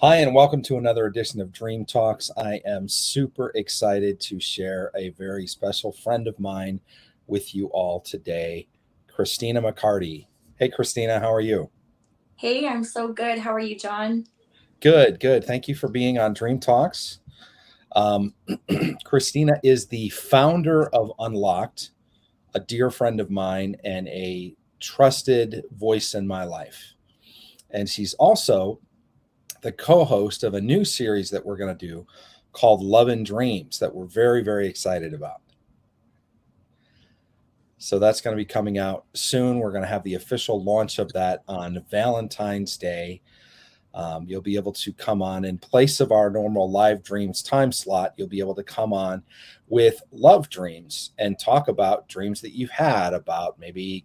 Hi, and welcome to another edition of Dream Talks. I am super excited to share a very special friend of mine with you all today, Kristina McCarty. Hey, Kristina, how are you? Hey, I'm so good. How are you, John? Good, good. Thank you for being on Dream Talks. Um, Kristina is the founder of Unlocked, a dear friend of mine and a trusted voice in my life. And she's also the co-host of a new series that we're going to do called Love and Dreams that we're very, very excited about. So that's going to be coming out soon. We're going to have the official launch of that on Valentine's Day. You'll be able to come on in place of our normal live dreams time slot. You'll be able to come on with love dreams and talk about dreams that you've had about maybe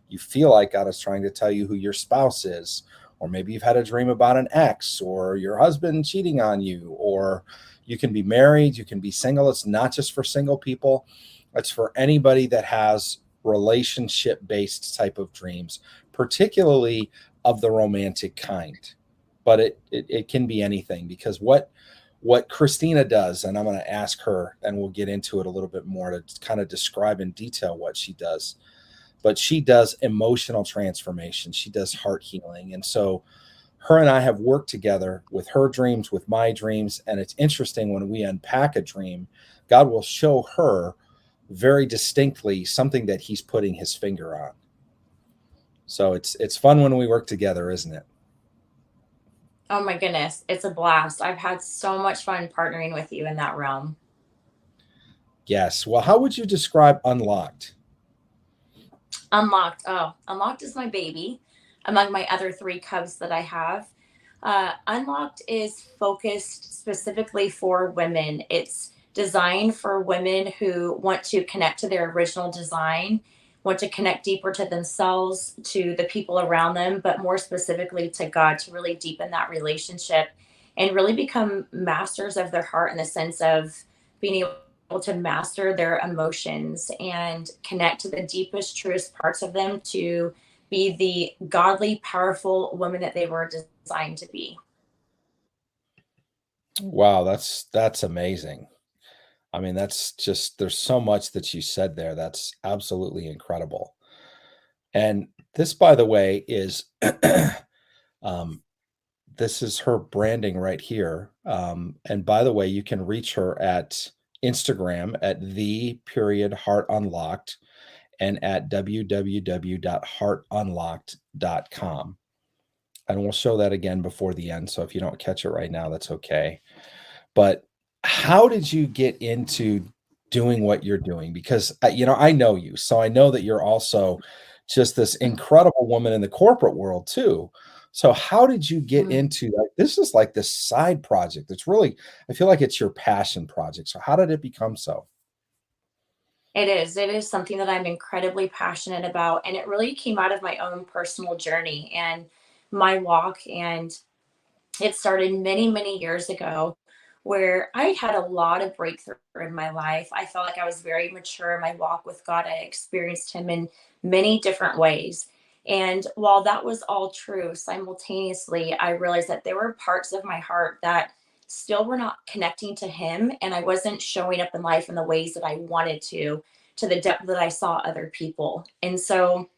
you feel like God is trying to tell you who your spouse is, or maybe you've had a dream about an ex or your husband cheating on you, or you can be married, you can be single. It's not just for single people. It's for anybody that has relationship based type of dreams, particularly of the romantic kind. But it can be anything, because what Kristina does, and I'm going to ask her, and we'll get into it a little bit more to kind of describe in detail what she does. But she does emotional transformation. She does heart healing. And so her and I have worked together with her dreams, with my dreams. And it's interesting when we unpack a dream, God will show her very distinctly something that he's putting his finger on. So it's fun when we work together, isn't it? Oh my goodness, it's a blast. I've had so much fun partnering with you in that realm. Yes. Well, how would you describe Unlocked? Unlocked. Oh, Unlocked is my baby among my other three cubs that I have. Unlocked is focused specifically for women. It's designed for women who want to connect to their original design, want to connect deeper to themselves, to the people around them, but more specifically to God, to really deepen that relationship and really become masters of their heart in the sense of being able to master their emotions and connect to the deepest, truest parts of them to be the godly, powerful woman that they were designed to be. Wow, that's amazing. I mean, that's just there's so much that you said there. That's absolutely incredible. And this, by the way, is um, this is her branding right here. And by the way, you can reach her at Instagram at the period heart unlocked and at www.heartunlocked.com. And we'll show that again before the end. So if you don't catch it right now, that's okay. But how did you get into doing what you're doing? Because I know you, so I know that you're also just this incredible woman in the corporate world too. So how did you get Mhm. into, like, this is like this side project? It's really, I feel like it's your passion project. So how did it become so? It is. It is something that I'm incredibly passionate about. And it really came out of my own personal journey and my walk. And it started many, many years ago where I had a lot of breakthrough in my life. I felt like I was very mature in my walk with God. I experienced Him in many different ways. And while that was all true, simultaneously, I realized that there were parts of my heart that still were not connecting to Him. And I wasn't showing up in life in the ways that I wanted to the depth that I saw other people. And so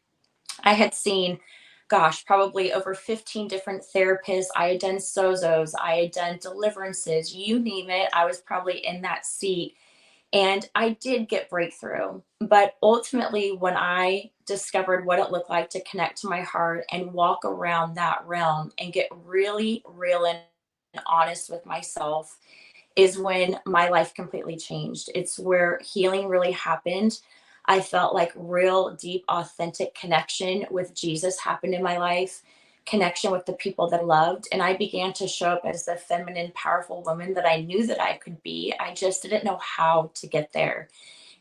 I had seen, gosh, probably over 15 different therapists. I had done SOZOs, I had done deliverances, you name it. I was probably in that seat. And I did get breakthrough. But ultimately, when I discovered what it looked like to connect to my heart and walk around that realm and get really real and honest with myself, is when my life completely changed. It's where healing really happened. I felt like real, deep, authentic connection with Jesus happened in my life, connection with the people that I loved. And I began to show up as the feminine, powerful woman that I knew that I could be. I just didn't know how to get there.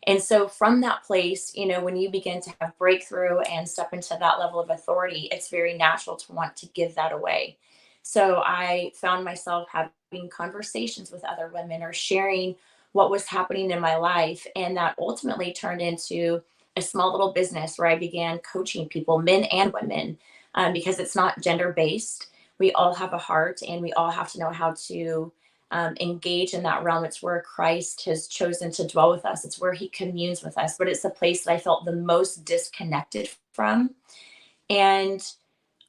And so, from that place, when you begin to have breakthrough and step into that level of authority, it's very natural to want to give that away. So, I found myself having conversations with other women or sharing what was happening in my life. And that ultimately turned into a small little business where I began coaching people, men and women, because it's not gender based. we all have a heart and we all have to know how to engage in that realm. It's where Christ has chosen to dwell with us. It's where he communes with us, but it's the place that I felt the most disconnected from. And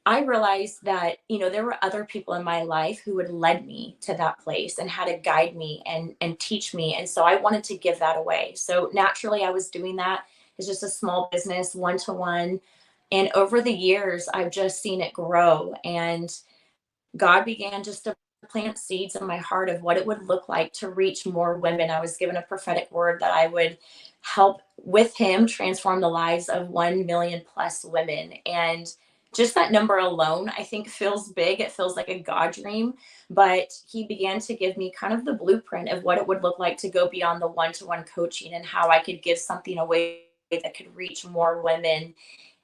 I realized that, there were other people in my life who had led me to that place and how to guide me and teach me. And so I wanted to give that away. So naturally I was doing that. It's just a small business, one to one. And over the years, I've just seen it grow. And God began just to plant seeds in my heart of what it would look like to reach more women. I was given a prophetic word that I would help with him transform the lives of 1 million plus women. And just that number alone, I think feels big. It feels like a God dream, but he began to give me kind of the blueprint of what it would look like to go beyond the one-to-one coaching and how I could give something away that could reach more women.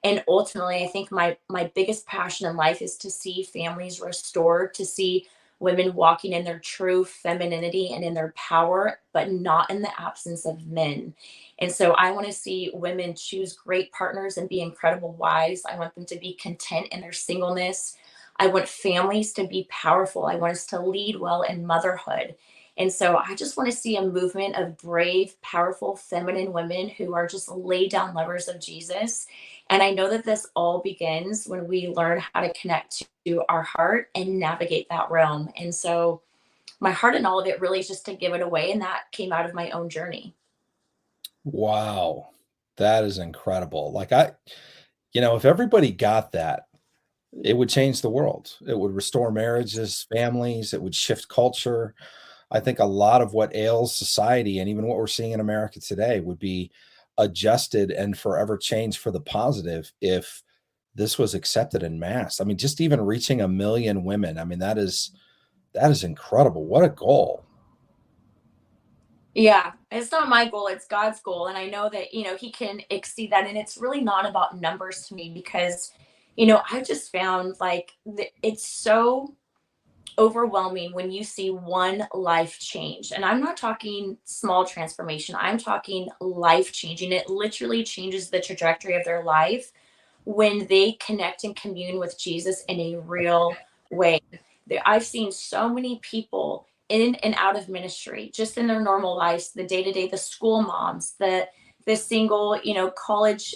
And ultimately, I think my biggest passion in life is to see families restored, to see women walking in their true femininity and in their power, but not in the absence of men. And so I want to see women choose great partners and be incredible wives. I want them to be content in their singleness. I want families to be powerful. I want us to lead well in motherhood. And so I just want to see a movement of brave, powerful, feminine women who are just laid down lovers of Jesus. And I know that this all begins when we learn how to connect to our heart and navigate that realm. And so my heart in all of it really is just to give it away. And that came out of my own journey. Wow. That is incredible. If everybody got that, it would change the world. It would restore marriages, families, it would shift culture. I think a lot of what ails society and even what we're seeing in America today would be adjusted and forever changed for the positive if this was accepted in mass. I mean, just even reaching 1 million women. I mean, that is incredible. What a goal. Yeah, it's not my goal, it's God's goal. And I know that, he can exceed that. And it's really not about numbers to me because, I just found like it's so overwhelming when you see one life change. And I'm not talking small transformation, I'm talking life changing. It literally changes the trajectory of their life when they connect and commune with Jesus in a real way. I've seen so many people in and out of ministry, just in their normal lives, the day to day, the school moms, the single, college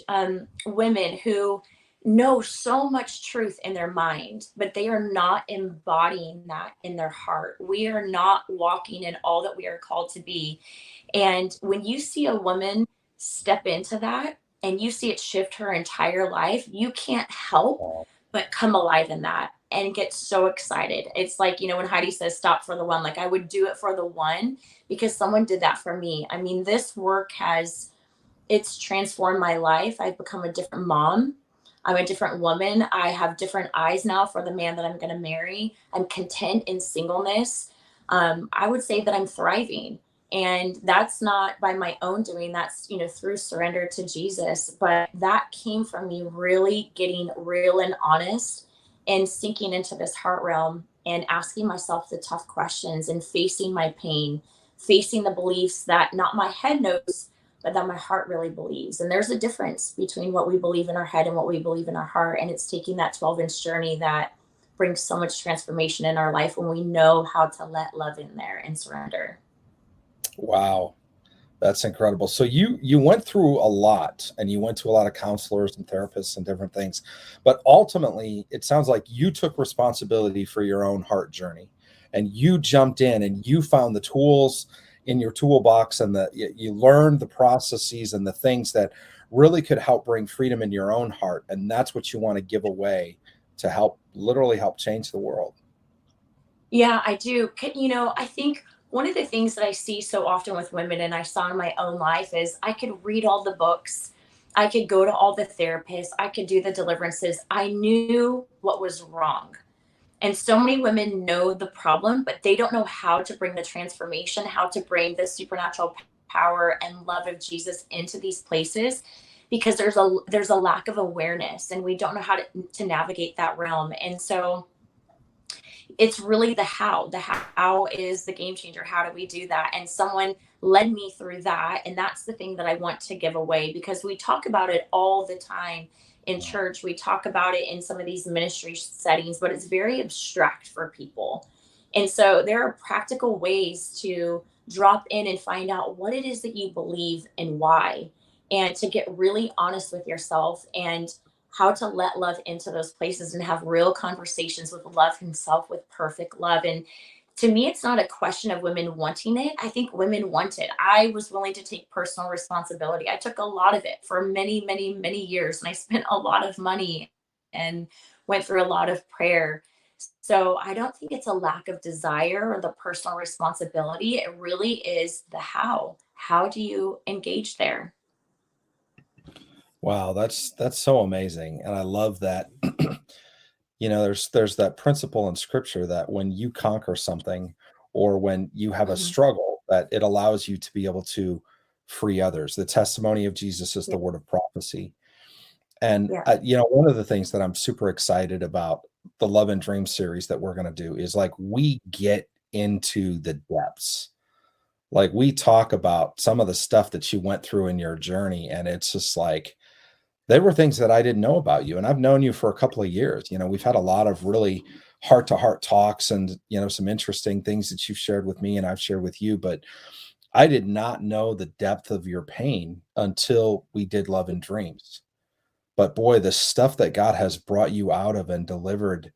women who know so much truth in their mind, but they are not embodying that in their heart. We are not walking in all that we are called to be. And when you see a woman step into that and you see it shift her entire life, you can't help but come alive in that and get so excited. It's like, when Heidi says stop for the one, like I would do it for the one because someone did that for me. I mean, this work it's transformed my life. I've become a different mom. I'm a different woman. I have different eyes now for the man that I'm going to marry. I'm content in singleness. I would say that I'm thriving. And that's not by my own doing. That's, through surrender to Jesus. But that came from me really getting real and honest and sinking into this heart realm and asking myself the tough questions and facing my pain, facing the beliefs that not my head knows, but that my heart really believes. And there's a difference between what we believe in our head and what we believe in our heart. And it's taking that 12-inch journey that brings so much transformation in our life when we know how to let love in there and surrender. Wow. That's incredible. So you went through a lot and you went to a lot of counselors and therapists and different things, but ultimately it sounds like you took responsibility for your own heart journey and you jumped in and you found the tools in your toolbox and you learned the processes and the things that really could help bring freedom in your own heart. And that's what you want to give away to literally help change the world. Yeah, I do. I think one of the things that I see so often with women and I saw in my own life is I could read all the books, I could go to all the therapists, I could do the deliverances. I knew what was wrong. And so many women know the problem, but they don't know how to bring the transformation, how to bring the supernatural power and love of Jesus into these places because there's a lack of awareness and we don't know how to navigate that realm. And so it's really the how is the game changer. How do we do that? And someone led me through that, and that's the thing that I want to give away because we talk about it all the time in church. We talk about it in some of these ministry settings, but it's very abstract for people. And so there are practical ways to drop in and find out what it is that you believe and why, and to get really honest with yourself and how to let love into those places and have real conversations with love himself, with perfect love. And to me, it's not a question of women wanting it. I think women want it. I was willing to take personal responsibility. I took a lot of it for many, many, many years, and I spent a lot of money and went through a lot of prayer. So I don't think it's a lack of desire or the personal responsibility. It really is the how. How do you engage there? Wow, that's so amazing. And I love that. There's that principle in scripture that when you conquer something or when you have a Mhm. struggle, that it allows you to be able to free others. The testimony of Jesus is Yeah. the word of prophecy. And Yeah. one of the things that I'm super excited about the Love and Dream series that we're going to do is like we get into the depths. Like we talk about some of the stuff that you went through in your journey, and it's just like they were things that I didn't know about you, and I've known you for a couple of years. We've had a lot of really heart-to-heart talks and, some interesting things that you've shared with me and I've shared with you, but I did not know the depth of your pain until we did Love and Dreams. But boy, the stuff that God has brought you out of and delivered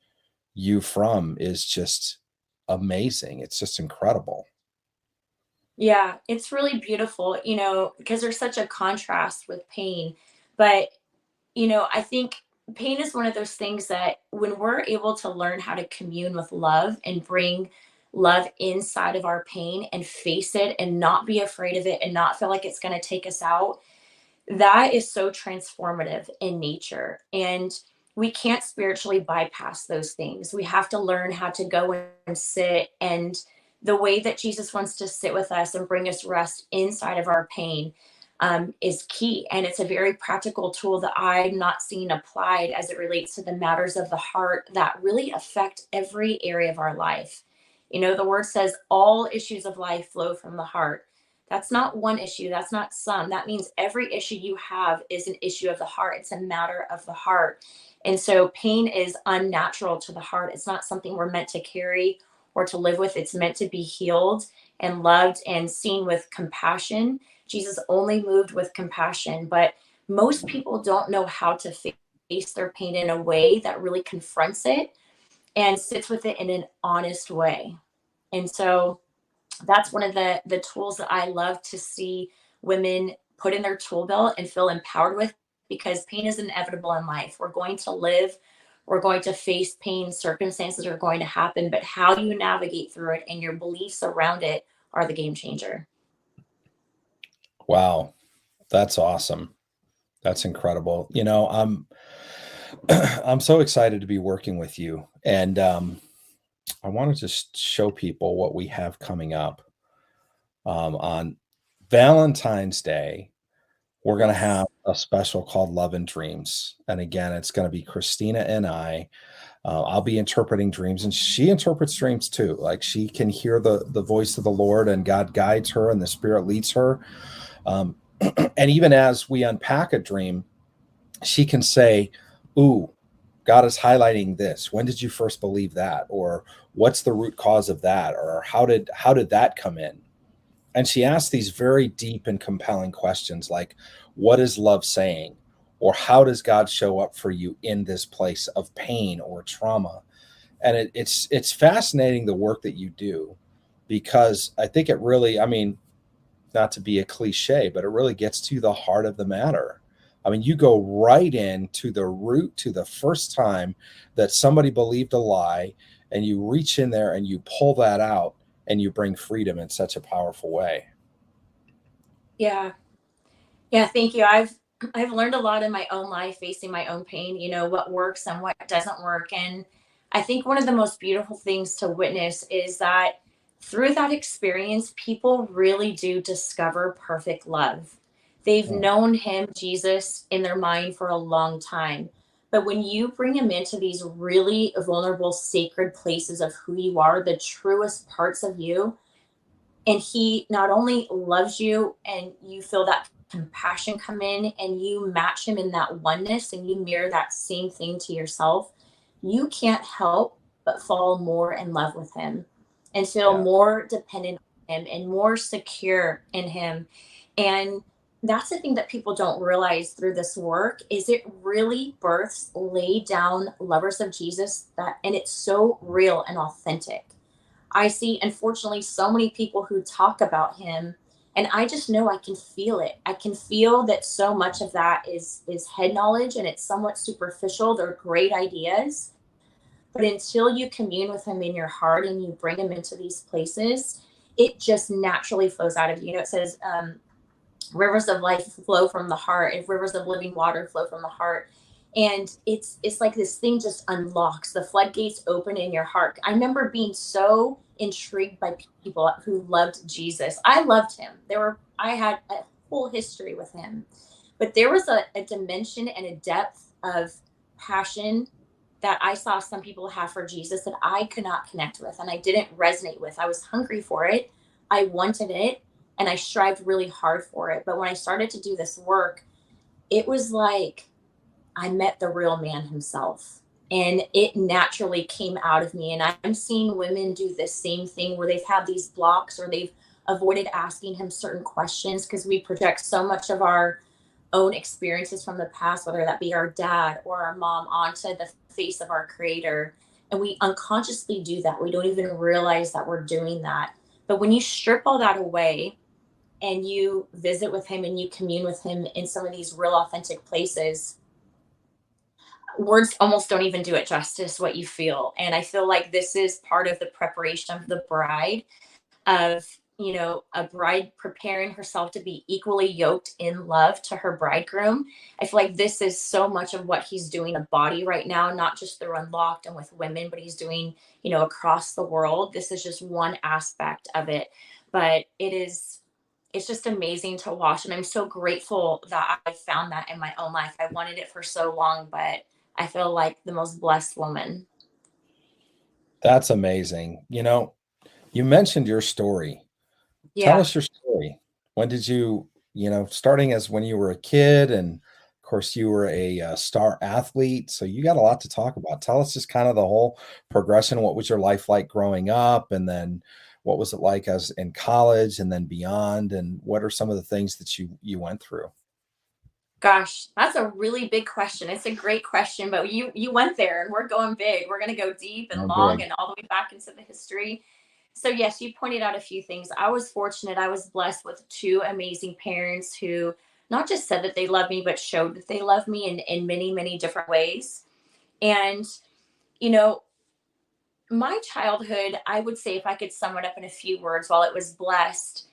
you from is just amazing. It's just incredible. Yeah, it's really beautiful, because there's such a contrast with pain. But, I think pain is one of those things that when we're able to learn how to commune with love and bring love inside of our pain and face it and not be afraid of it and not feel like it's going to take us out, that is so transformative in nature. And we can't spiritually bypass those things. We have to learn how to go and sit, and the way that Jesus wants to sit with us and bring us rest inside of our pain is key. And it's a very practical tool that I'm not seeing applied as it relates to the matters of the heart that really affect every area of our life. The word says all issues of life flow from the heart. That's not one issue. That's not some. That means every issue you have is an issue of the heart. It's a matter of the heart. And so pain is unnatural to the heart. It's not something we're meant to carry or to live with. It's meant to be healed and loved and seen with compassion. Jesus only moved with compassion, but most people don't know how to face their pain in a way that really confronts it and sits with it in an honest way. And so that's one of the tools that I love to see women put in their tool belt and feel empowered with, because pain is inevitable in life. We're going to live, we're going to face pain, circumstances are going to happen, but how you navigate through it and your beliefs around it are the game changer. Wow, that's awesome. That's incredible. I'm so excited to be working with you, and I want to just show people what we have coming up on Valentine's Day. We're going to Yes. have a special called Love and Dreams, and again, it's going to be Christina and I. I'll be interpreting dreams, and she interprets dreams too. Like she can hear the voice of the Lord, and God guides her, and the Spirit leads her. Um, and even as we unpack a dream, she can say, "Ooh, God is highlighting this. When did you first believe that? Or what's the root cause of that? Or how did that come in?" And she asks these very deep and compelling questions like, what is love saying? Or how does God show up for you in this place of pain or trauma? And it's fascinating the work that you do, because I think it really, I mean, not to be a cliche, but it really gets to the heart of the matter. I mean, you go right into the root, to the first time that somebody believed a lie, and you reach in there and you pull that out and you bring freedom in such a powerful way. Yeah. Yeah, thank you. I've learned a lot in my own life facing my own pain, what works and what doesn't work. And I think one of the most beautiful things to witness is that through that experience, people really do discover perfect love. They've Hmm. known him, Jesus, in their mind for a long time. But when you bring him into these really vulnerable, sacred places of who you are, the truest parts of you, and he not only loves you and you feel that compassion come in and you match him in that oneness and you mirror that same thing to yourself, you can't help but fall more in love with him and feel Yeah. more dependent on him and more secure in him. And that's the thing that people don't realize through this work is it really births laid down lovers of Jesus, that and it's so real and authentic. I see, unfortunately, so many people who talk about him, and I just know I can feel it. I can feel that so much of that is head knowledge and it's somewhat superficial. They're great ideas, but until you commune with him in your heart and you bring him into these places, it just naturally flows out of you. You know, it says rivers of life flow from the heart and rivers of living water flow from the heart, and it's like this thing just unlocks, the floodgates open in your heart. I remember being so intrigued by people who loved Jesus. I loved him. I had a whole history with him, but there was a dimension and a depth of passion that I saw some people have for Jesus that I could not connect with and I didn't resonate with. I was hungry for it. I wanted it and I strived really hard for it. But when I started to do this work, it was like I met the real man himself. And it naturally came out of me. And I'm seeing women do this same thing where they've had these blocks or they've avoided asking him certain questions because we project so much of our own experiences from the past, whether that be our dad or our mom, onto the face of our creator. And we unconsciously do that. We don't even realize that we're doing that. But when you strip all that away and you visit with him and you commune with him in some of these real authentic places, words almost don't even do it justice what you feel. And I feel like this is part of the preparation of the bride, of a bride preparing herself to be equally yoked in love to her bridegroom. I feel like this is so much of what he's doing in a body right now, not just through Unlocked and with women, but he's doing across the world. This is just one aspect of it, but it's just amazing to watch. And I'm so grateful that I found that in my own life. I wanted it for so long, but I feel like the most blessed woman. That's amazing. You mentioned your story. Tell Yeah. us your story. When did starting as when you were a kid, and of course you were a star athlete, so you got a lot to talk about. Tell us just kind of the whole progression. What was your life like growing up, and then what was it like as in college, and then beyond, and what are some of the things that you went through? Gosh, that's a really big question. It's a great question, but you went there and we're going big. We're going to go deep and Oh, long big. and all the way back into the history. So yes, you pointed out a few things. I was fortunate. I was blessed with two amazing parents who not just said that they love me, but showed that they love me in many, many different ways. And, you know, my childhood, I would say if I could sum it up in a few words, while it was blessed,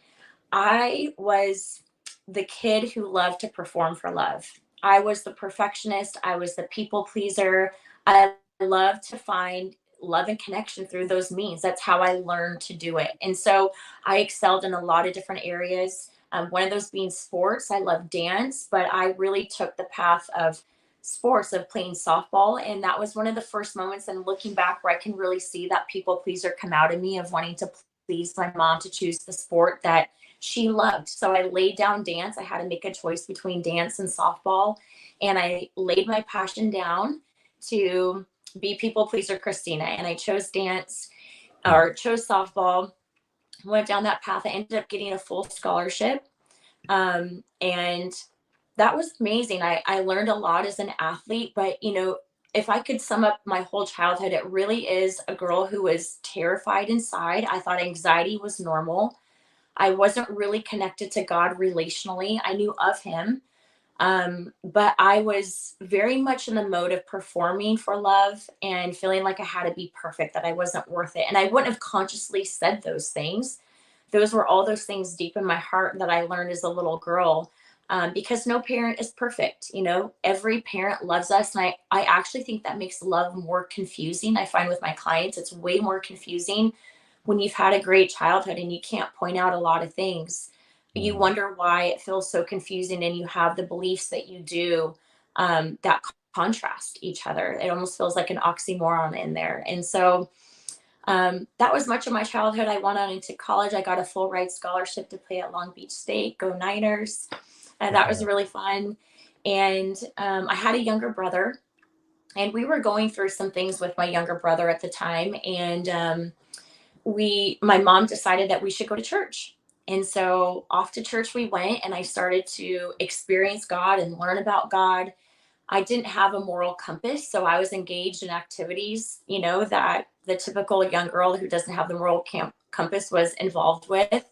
I was the kid who loved to perform for love. I was the perfectionist. I was the people pleaser. I loved to find love and connection through those means. That's how I learned to do it. And so I excelled in a lot of different areas. One of those being sports. I love dance, but I really took the path of sports, of playing softball. And that was one of the first moments, and looking back, where I can really see that people pleaser come out of me, of wanting to please my mom to choose the sport that she loved. So I laid down dance. I had to make a choice between dance and softball. And I laid my passion down to be people pleaser Christina. And I chose dance, or chose softball, went down that path. I ended up getting a full scholarship. And that was amazing. I learned a lot as an athlete, but if I could sum up my whole childhood, it really is a girl who was terrified inside. I thought anxiety was normal. I wasn't really connected to God relationally. I knew of him, but I was very much in the mode of performing for love and feeling like I had to be perfect, that I wasn't worth it. And I wouldn't have consciously said those things. Those were all those things deep in my heart that I learned as a little girl, because no parent is perfect. Every parent loves us. And I actually think that makes love more confusing. I find with my clients, it's way more confusing when you've had a great childhood and you can't point out a lot of things. You Mm. wonder why it feels so confusing, and you have the beliefs that you do, that contrast each other. It almost feels like an oxymoron in there. And so that was much of my childhood. I went on into college. I got a full ride scholarship to play at Long Beach State. Go Niners. That was really fun. And I had a younger brother, and we were going through some things with my younger brother at the time. And my mom decided that we should go to church. And so off to church we went, and I started to experience God and learn about God. I didn't have a moral compass, so I was engaged in activities, that the typical young girl who doesn't have the moral compass was involved with.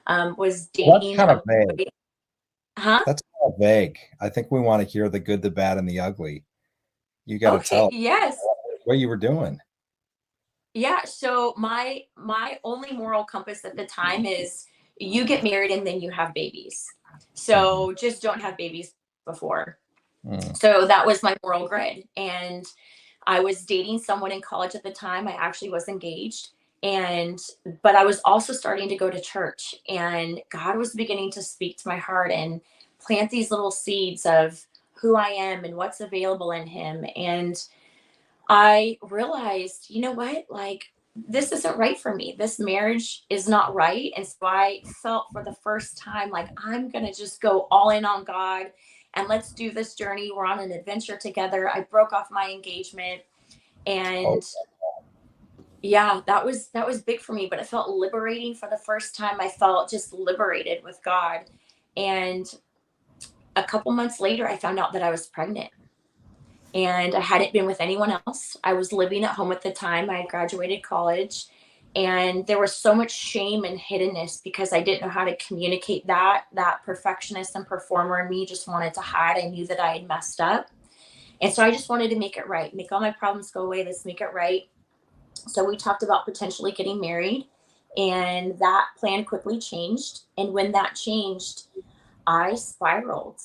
Was Well, that's dating kind a of vague. boy. Huh? That's kind of vague. I think we want to hear the good, the bad, and the ugly. You got to Okay, tell yes. what you were doing. Yeah, so my only moral compass at the time is you get married and then you have babies. Mhm. So just don't have babies before. Mm. So that was my moral grid. And I was dating someone in college at the time. I actually was engaged. But I was also starting to go to church, and God was beginning to speak to my heart and plant these little seeds of who I am and what's available in Him. And I realized, you know what? Like, this isn't right for me. This marriage is not right. And so I felt for the first time like I'm going to just go all in on God and let's do this journey. We're on an adventure together. I broke off my engagement, Oh, and yeah, that was big for me, but it felt liberating for the first time. I felt just liberated with God. And a couple months later I found out that I was pregnant, and I hadn't been with anyone else. I was living at home at the time. I had graduated college, and there was so much shame and hiddenness because I didn't know how to communicate that. That perfectionist and performer in me just wanted to hide. I knew that I had messed up. And so I just wanted to make it right, make all my problems go away. Let's make it right. So we talked about potentially getting married, and that plan quickly changed. And when that changed, I spiraled,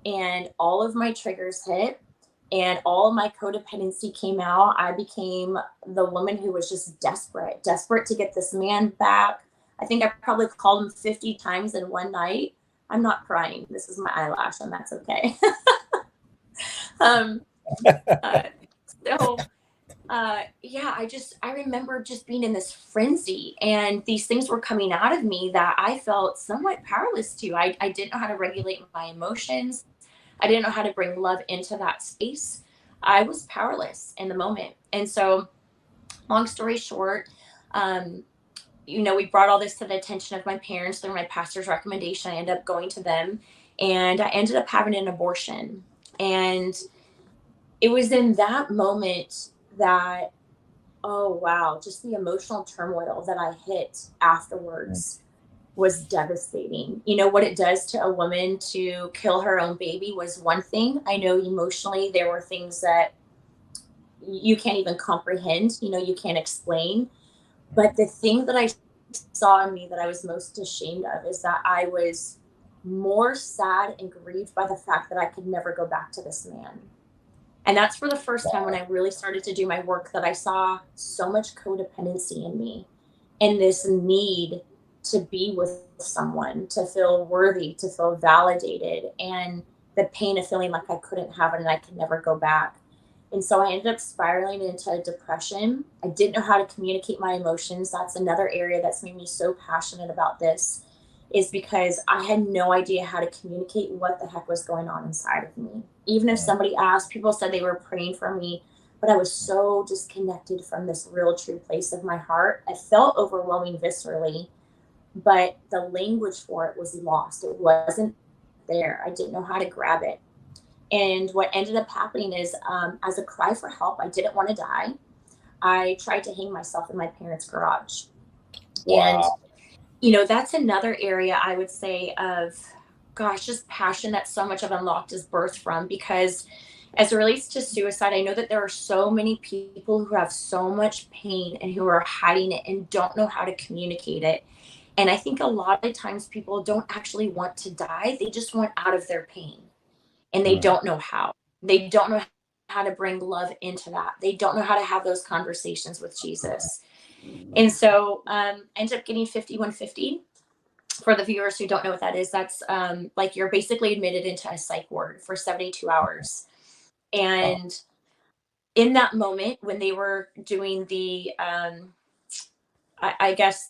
and all of my triggers hit, and all of my codependency came out. I became the woman who was just desperate, desperate to get this man back. I think I probably called him 50 times in one night. I'm not crying. This is my eyelash, and that's okay. um, uh, so yeah, I remember just being in this frenzy, and these things were coming out of me that I felt somewhat powerless to. I didn't know how to regulate my emotions. I didn't know how to bring love into that space. I was powerless in the moment. And so, long story short, um, we brought all this to the attention of my parents through my pastor's recommendation. I ended up going to them, and I ended up having an abortion. And it was in that moment that, oh, wow, just the emotional turmoil that I hit afterwards was devastating. What it does to a woman to kill her own baby was one thing. I know emotionally there were things that you can't even comprehend, you can't explain. But the thing that I saw in me that I was most ashamed of is that I was more sad and grieved by the fact that I could never go back to this man. And that's for the first time when I really started to do my work that I saw so much codependency in me, and this need to be with someone, to feel worthy, to feel validated, and the pain of feeling like I couldn't have it and I could never go back. And so I ended up spiraling into depression. I didn't know how to communicate my emotions. That's another area that's made me so passionate about this, is because I had no idea how to communicate what the heck was going on inside of me. Even if somebody asked, people said they were praying for me, but I was so disconnected from this real true place of my heart. I felt overwhelming viscerally, but the language for it was lost. It wasn't there. I didn't know how to grab it. And what ended up happening is, as a cry for help, I didn't want to die. I tried to hang myself in my parents' garage. And wow. that's another area I would say of, gosh, just passion that so much of Unlocked is birthed from. Because as it relates to suicide, I know that there are so many people who have so much pain and who are hiding it and don't know how to communicate it. And I think a lot of times people don't actually want to die. They just want out of their pain, and they Mm. don't know how. They don't know how to bring love into that. They don't know how to have those conversations with Jesus. And so ended up getting 5150. For the viewers who don't know what that is, that's like you're basically admitted into a psych ward for 72 hours. Wow. And in that moment, when they were doing the, I guess,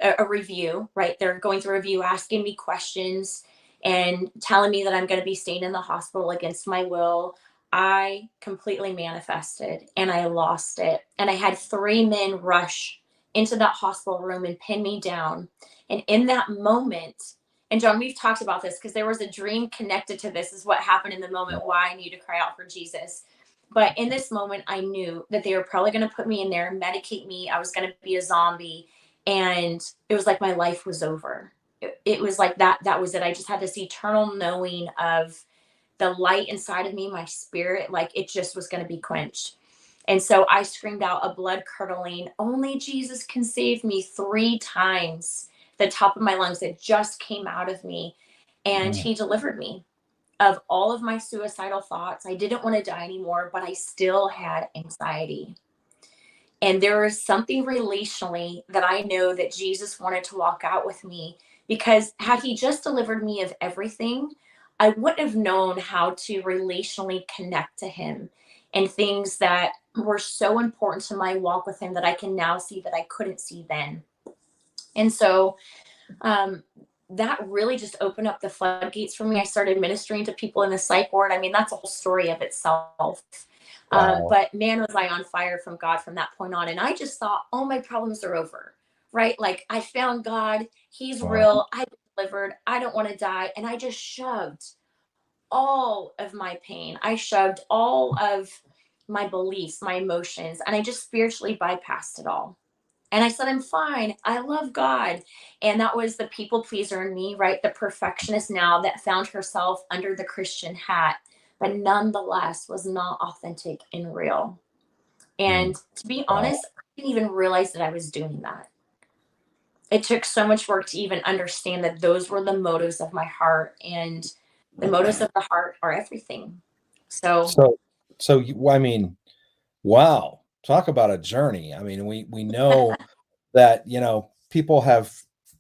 a review, right? They're going through a review, asking me questions. and telling me that I'm going to be staying in the hospital against my will, I completely manifested and I lost it. And I had three men rush into that hospital room and pin me down. And in that moment, and John, we've talked about this because there was a dream connected to this, is what happened in the moment, why I needed to cry out for Jesus. But in this moment, I knew that they were probably going to put me in there, medicate me. I was going to be a zombie. And it was like my life was over. It was like that was it. I just had this eternal knowing of the light inside of me, my spirit, like it just was going to be quenched. And so I screamed out a blood curdling, only Jesus can save me, three times, the top of my lungs that just came out of me. And Mm. he delivered me of all of my suicidal thoughts. I didn't want to die anymore, but I still had anxiety. And there is something relationally that I know that Jesus wanted to walk out with me, because had he just delivered me of everything, I wouldn't have known how to relationally connect to him and things that were so important to my walk with him that I can now see that I couldn't see then. And so um, that really just opened up the floodgates for me. I started ministering to people in the psych ward. I mean, that's a whole story of itself. Wow. But man, was I on fire from God from that point on. And I just thought, all my problems are over, right? Like I found God, he's Wow. real, I delivered, I don't want to die. And I just shoved all of my pain. I shoved all of my beliefs, my emotions, and I just spiritually bypassed it all. And I said, I'm fine. I love God. And that was the people pleaser in me, right? The perfectionist now that found herself under the Christian hat, but nonetheless was not authentic and real. Mm. And to be Wow. honest, I didn't even realize that I was doing that. It took so much work to even understand that those were the motives of my heart. And the motives of the heart are everything. So, So, I mean, wow. Talk about a journey. I mean, we know that, people have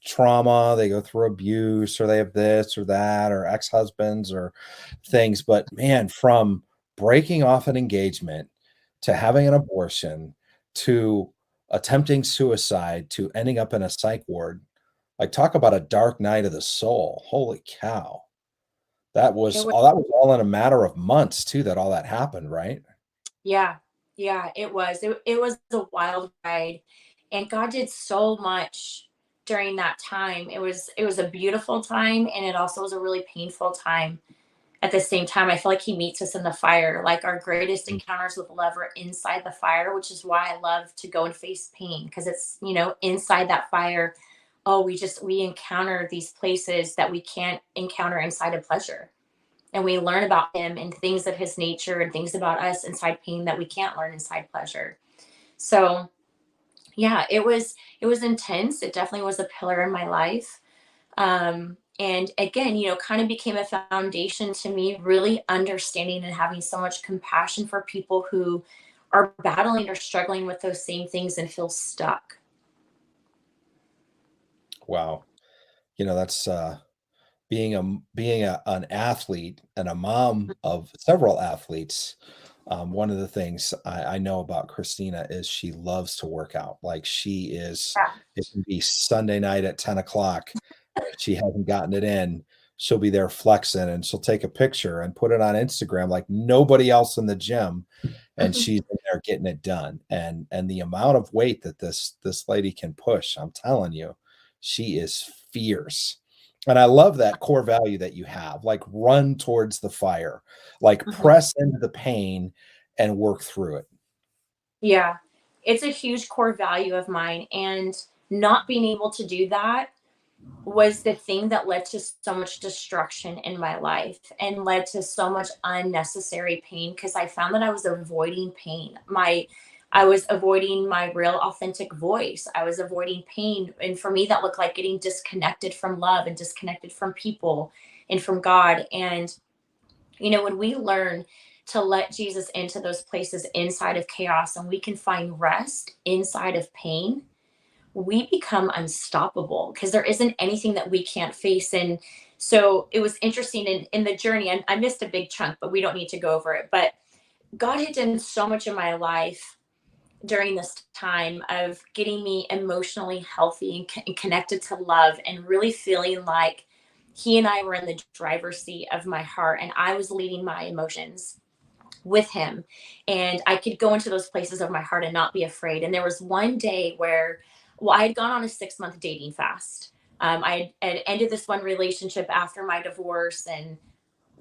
trauma, they go through abuse, or they have this or that, or ex-husbands or things. But man, from breaking off an engagement to having an abortion to attempting suicide to ending up in a psych ward, like talk about a dark night of the soul. Holy cow. it was, That was all in a matter of months too, that all that happened, right? yeah, yeah, it was. It was a wild ride. And God did so much during that time. It was a beautiful time, and it also was a really painful time. At the same time, I feel like he meets us in the fire. Like our greatest Mm. encounters with love are inside the fire, which is why I love to go and face pain, because it's, inside that fire. Oh, we encounter these places that we can't encounter inside of pleasure. And we learn about him and things of his nature and things about us inside pain that we can't learn inside pleasure. So yeah, it was intense. It definitely was a pillar in my life. And again, kind of became a foundation to me really understanding and having so much compassion for people who are battling or struggling with those same things and feel stuck. Wow. That's an athlete and a mom of several athletes. One of the things I know about Christina is she loves to work out. Like Yeah. it can be Sunday night at 10 o'clock. If she hasn't gotten it in, she'll be there flexing, and she'll take a picture and put it on Instagram like nobody else in the gym. And she's in there getting it done. And the amount of weight that this lady can push, I'm telling you, she is fierce. And I love that core value that you have, like run towards the fire, like Mhm. press into the pain and work through it. Yeah. It's a huge core value of mine. And not being able to do that was the thing that led to so much destruction in my life and led to so much unnecessary pain, because I found that I was avoiding pain. I was avoiding my real authentic voice. I was avoiding pain. And for me, that looked like getting disconnected from love and disconnected from people and from God. And, when we learn to let Jesus into those places inside of chaos, and we can find rest inside of pain, we become unstoppable because there isn't anything that we can't face. And so it was interesting in the journey. I missed a big chunk, but we don't need to go over it. But God had done so much in my life during this time of getting me emotionally healthy and connected to love, and really feeling like he and I were in the driver's seat of my heart, and I was leading my emotions with him. And I could go into those places of my heart and not be afraid. And there was one day where, well, I had gone on a 6-month dating fast. I had ended this one relationship after my divorce and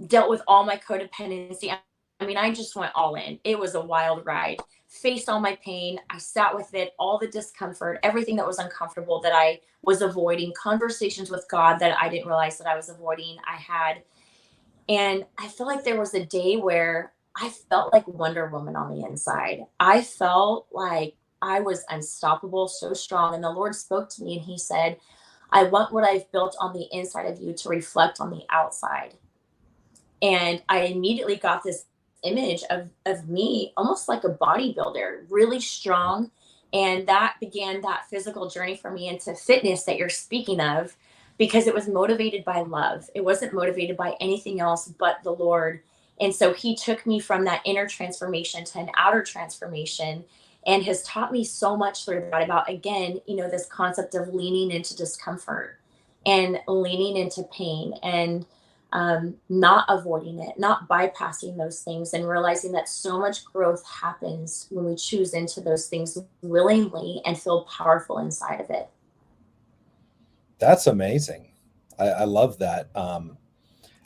dealt with all my codependency. I mean, I just went all in. It was a wild ride. Faced all my pain. I sat with it, all the discomfort, everything that was uncomfortable that I was avoiding, conversations with God that I didn't realize that I was avoiding. I had, and I feel like there was a day where I felt like Wonder Woman on the inside. I felt like I was unstoppable, so strong. And the Lord spoke to me and he said, I want what I've built on the inside of you to reflect on the outside. And I immediately got this image of me almost like a bodybuilder, really strong. And that began that physical journey for me into fitness that you're speaking of, because it was motivated by love. It wasn't motivated by anything else but the Lord. And so he took me from that inner transformation to an outer transformation, and has taught me so much through that about, again, this concept of leaning into discomfort and leaning into pain, and not avoiding it, not bypassing those things, and realizing that so much growth happens when we choose into those things willingly and feel powerful inside of it. That's amazing. I love that.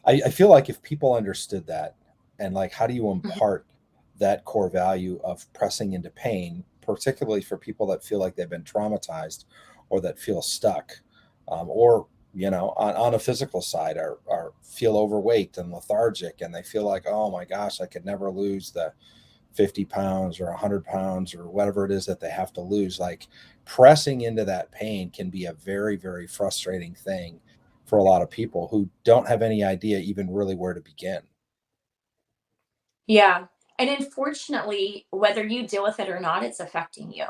I feel like if people understood that, and like, how do you Mhm. impart that core value of pressing into pain, particularly for people that feel like they've been traumatized or that feel stuck, or on a physical side, are feel overweight and lethargic, and they feel like, oh my gosh, I could never lose the 50 pounds or 100 pounds or whatever it is that they have to lose. Like, pressing into that pain can be a very, very frustrating thing for a lot of people who don't have any idea even really where to begin. Yeah. And unfortunately, whether you deal with it or not, it's affecting you.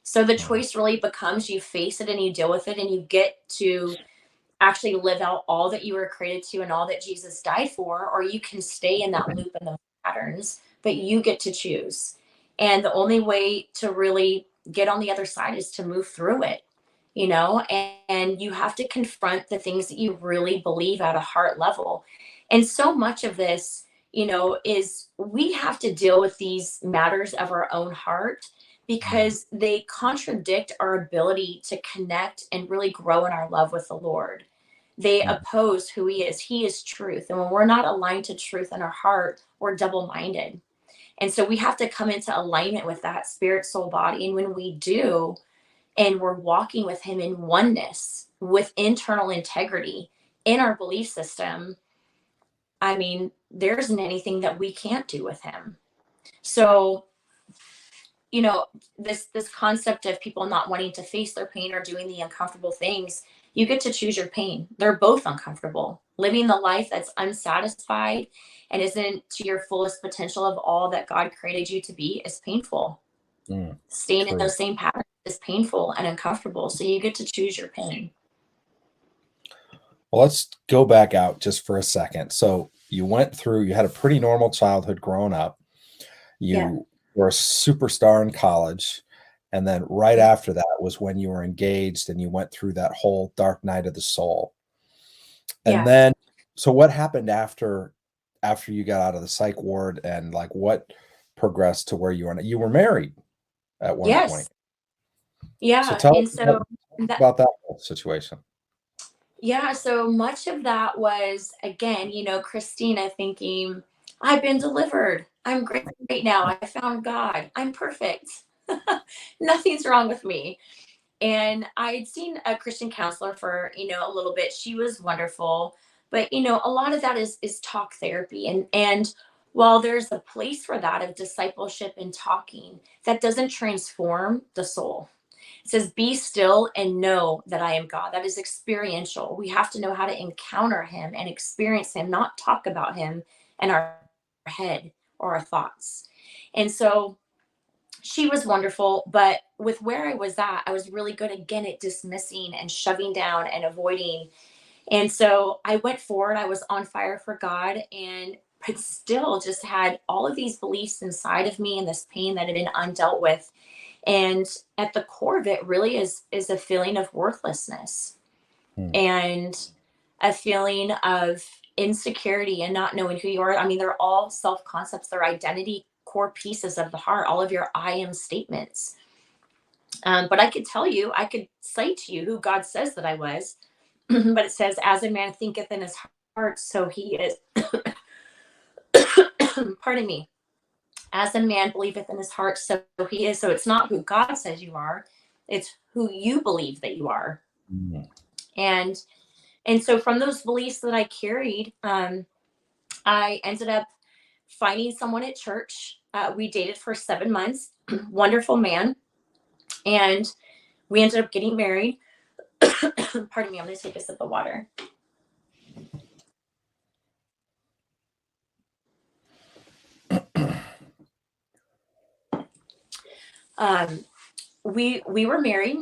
So the Mm, choice really becomes, you face it and you deal with it, and you get to actually live out all that you were created to and all that Jesus died for, or you can stay in that loop and those patterns, but you get to choose. And the only way to really get on the other side is to move through it, and you have to confront the things that you really believe at a heart level. And so much of this, is we have to deal with these matters of our own heart, mm, because they contradict our ability to connect and really grow in our love with the Lord. They mm. oppose who he is. He is truth. And when we're not aligned to truth in our heart, we're double minded. And so we have to come into alignment with that spirit, soul, body. And when we do, and we're walking with him in oneness with internal integrity in our belief system, I mean, there isn't anything that we can't do with him. So, you know, this concept of people not wanting to face their pain or doing the uncomfortable things, you get to choose your pain. They're both uncomfortable. Living the life that's unsatisfied and isn't to your fullest potential of all that God created you to be is painful. Mm, Staying in true. those same patterns is painful and uncomfortable. So you get to choose your pain. Well, let's go back out just for a second. So you had a pretty normal childhood growing up. Yeah. You were a superstar in college. And then right Yeah. after that was when you were engaged and you went through that whole dark night of the soul. And Yes. then, so what happened after you got out of the psych ward, and like what progressed to where you are now? You were married at one point. Yes. So Yeah. tell And us about, so that, about that whole situation. yeah, so much of that was, again, Christina thinking, I've been delivered. I'm great now. I found God. I'm perfect. Nothing's wrong with me. And I'd seen a Christian counselor for, a little bit. She was wonderful. But, a lot of that is talk therapy. And while there's a place for that of discipleship and talking, that doesn't transform the soul. It says, be still and know that I am God. That is experiential. We have to know how to encounter him and experience him, not talk about him in our head or our thoughts. And so she was wonderful, but with where I was at, I was really good again at dismissing and shoving down and avoiding. And so I went forward. I was on fire for God, and but still just had all of these beliefs inside of me and this pain that had been undealt with. And at the core of it really is a feeling of worthlessness. Hmm. And a feeling of insecurity and not knowing who you are. I mean, they're all self concepts, they're identity core pieces of the heart, all of your I am statements. But I could tell you, I could say to you who God says that I was, but it says, as a man thinketh in his heart, so he is. Pardon me. As a man believeth in his heart, so he is. So it's not who God says you are, it's who you believe that you are. Mm. And and so from those beliefs that I carried, I ended up finding someone at church. We dated for 7 months. Wonderful man, and we ended up getting married. Pardon me, I'm going to take a sip of water. Um, we were married,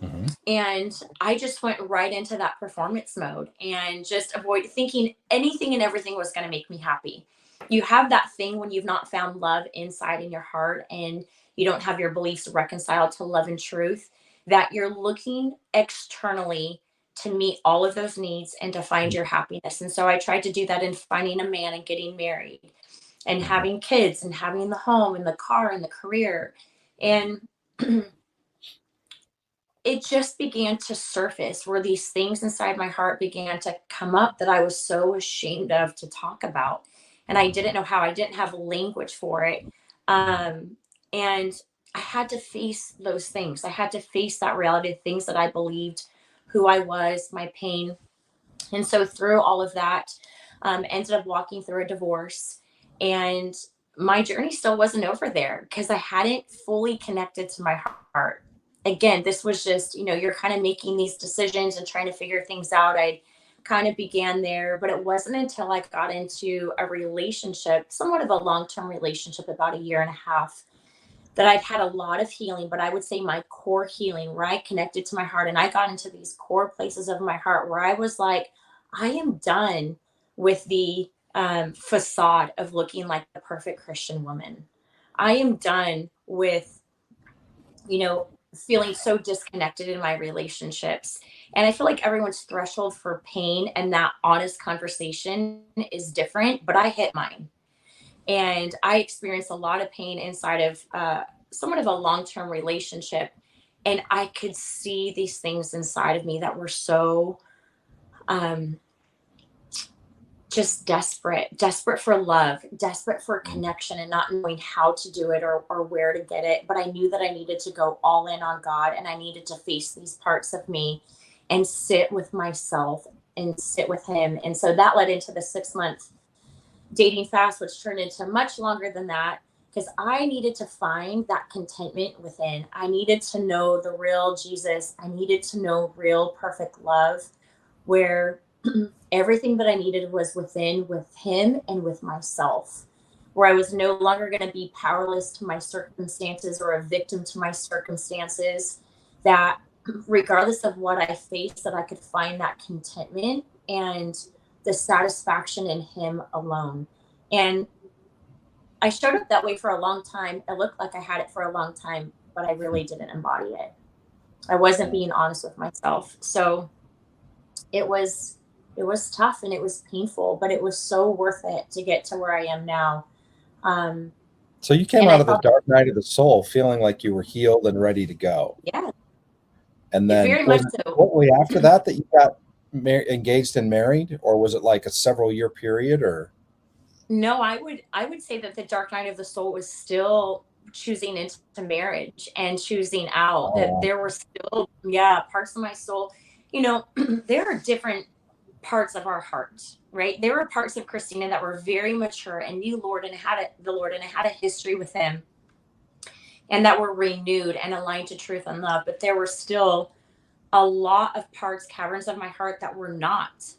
Mm-hmm. and I just went right into that performance mode and just avoid thinking anything and everything was going to make me happy. You have that thing when you've not found love inside in your heart, and you don't have your beliefs reconciled to love and truth, that you're looking externally to meet all of those needs and to find your happiness. And so I tried to do that in finding a man and getting married and Mm-hmm. having kids and having the home and the car and the career. And it just began to surface where these things inside my heart began to come up that I was so ashamed of to talk about. And I didn't know how, I didn't have language for it. And I had to face those things. I had to face that reality of things that I believed, who I was, my pain. And so through all of that, ended up walking through a divorce. And my journey still wasn't over there because I hadn't fully connected to my heart. Again, this was just, you're kind of making these decisions and trying to figure things out. I kind of began there, but it wasn't until I got into a relationship, somewhat of a long term relationship, about a year and a half, that I'd had a lot of healing. But I would say my core healing, where I connected to my heart and I got into these core places of my heart where I was like, I am done with the facade of looking like the perfect Christian woman. I am done with, feeling so disconnected in my relationships. And I feel like everyone's threshold for pain and that honest conversation is different, but I hit mine. And I experienced a lot of pain inside of somewhat of a long term relationship. And I could see these things inside of me that were so um, just desperate for love, desperate for connection, and not knowing how to do it or where to get it. But I knew that I needed to go all in on God, and I needed to face these parts of me and sit with myself and sit with Him. And so that led into the 6 month dating fast, which turned into much longer than that, because I needed to find that contentment within. I needed to know the real Jesus. I needed to know real perfect love, where everything that I needed was within, with Him and with myself, where I was no longer going to be powerless to my circumstances or a victim to my circumstances, that regardless of what I faced, that I could find that contentment and the satisfaction in Him alone. And I showed up that way for a long time. It looked like I had it for a long time, but I really didn't embody it. I wasn't being honest with myself. So it was tough and it was painful, but it was so worth it to get to where I am now. Um, So you came and out I of the felt, dark night of the soul feeling like you were healed and ready to go. yeah, And it then very was much it so. shortly after that that you got engaged and married, or was it like a several year period? Or No, I would say that the dark night of the soul was still choosing into marriage and choosing out. That oh, there were still, yeah, parts of my soul. You know, there are different parts of our heart, right? There were parts of Christina that were very mature and knew the Lord and had a history with Him, and that were renewed and aligned to truth and love. But there were still a lot of parts, caverns of my heart that were not.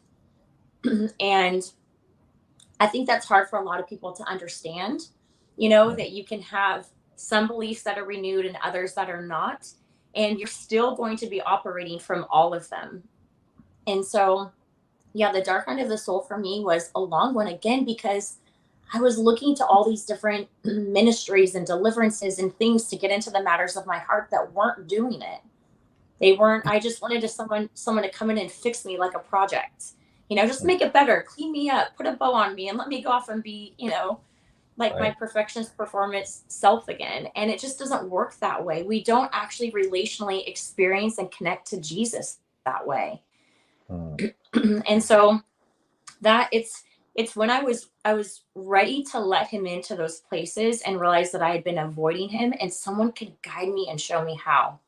And I think that's hard for a lot of people to understand, that you can have some beliefs that are renewed and others that are not, and you're still going to be operating from all of them. And so, yeah, the dark night of the soul for me was a long one, again, because I was looking to all these different ministries and deliverances and things to get into the matters of my heart that weren't doing it. They weren't, I just wanted someone to come in and fix me like a project, just make it better, clean me up, put a bow on me and let me go off and be, like my Right. perfectionist performance self again. And it just doesn't work that way. We don't actually relationally experience and connect to Jesus that way. Mm. And so that it's when I was ready to let him into those places and realize that I had been avoiding him and someone could guide me and show me how.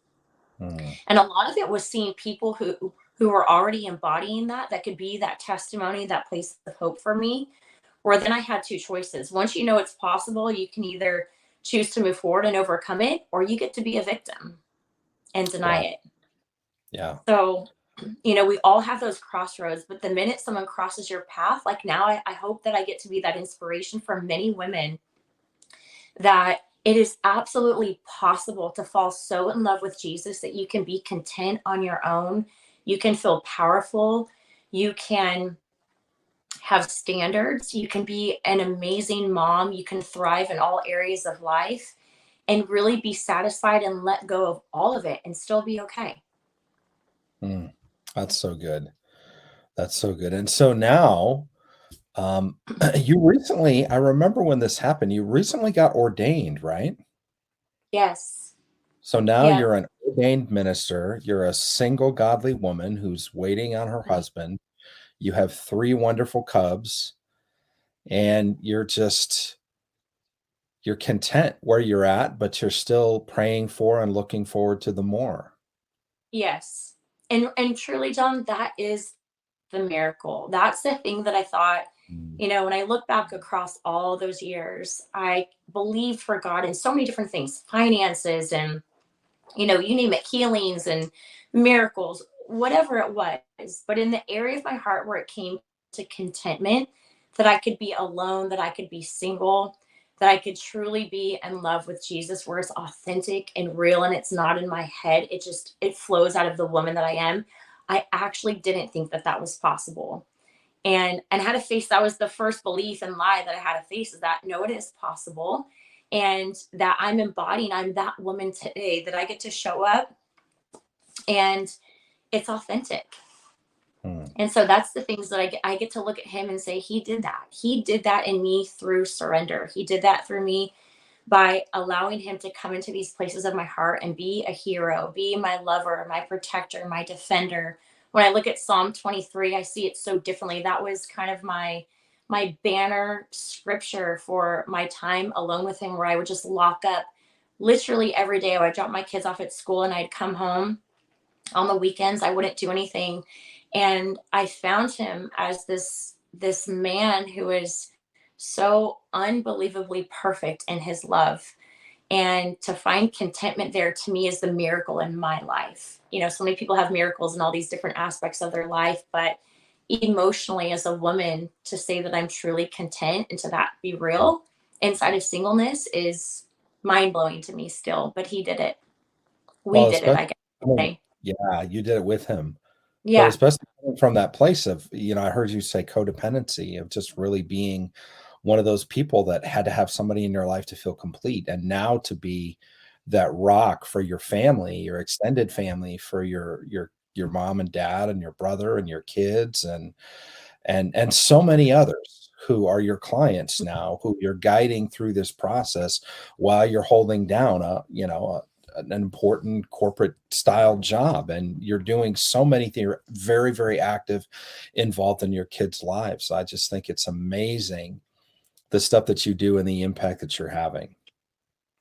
Mm. And a lot of it was seeing people who were already embodying that could be that testimony, that place of hope for me, where then I had two choices. Once you know it's possible, you can either choose to move forward and overcome it, or you get to be a victim and deny Yeah. it. Yeah. So, we all have those crossroads, but the minute someone crosses your path, like now, I hope that I get to be that inspiration for many women, that it is absolutely possible to fall so in love with Jesus that you can be content on your own. You can feel powerful. You can have standards. You can be an amazing mom. You can thrive in all areas of life and really be satisfied and let go of all of it and still be okay. Mm. That's so good. That's so good. And so now, you recently, I remember when this happened, you recently got ordained, right? Yes. So now Yeah. you're an ordained minister. You're a single godly woman who's waiting on her husband. You have 3 wonderful cubs, and you're content where you're at, but you're still praying for and looking forward to the more. Yes. And truly, John, that is the miracle. That's the thing that I thought, Mm. when I look back across all those years, I believed for God in so many different things, finances and, you name it, healings and miracles, whatever it was. But in the area of my heart where it came to contentment, that I could be alone, that I could be single, that I could truly be in love with Jesus, where it's authentic and real and it's not in my head. It flows out of the woman that I am. I actually didn't think that that was possible. And had to face, that was the first belief and lie that I had to face, is that no, it is possible. And that I'm that woman today, that I get to show up and it's authentic. Mm. And so that's the things that I get to look at him and say, he did that. He did that in me through surrender. He did that through me by allowing him to come into these places of my heart and be a hero, be my lover, my protector, my defender. When I look at Psalm 23, I see it so differently. That was kind of my banner scripture for my time alone with him, where I would just lock up literally every day. I would drop my kids off at school and I'd come home on the weekends. I wouldn't do anything. And I found him as this man who is so unbelievably perfect in his love. And to find contentment there, to me, is the miracle in my life. So many people have miracles in all these different aspects of their life, but emotionally, as a woman, to say that I'm truly content and to that be real inside of singleness is mind blowing to me still. But he did it. We Well, did it, especially I guess you could say. yeah, you did it with him. But Yeah. especially coming from that place of, I heard you say codependency, of just really being one of those people that had to have somebody in your life to feel complete, and now to be that rock for your family, your extended family, for your mom and dad and your brother and your kids, and so many others who are your clients now, who you're guiding through this process while you're holding down an important corporate style job, and you're doing so many things. You're very, very active, involved in your kids' lives. I just think it's amazing the stuff that you do and the impact that you're having.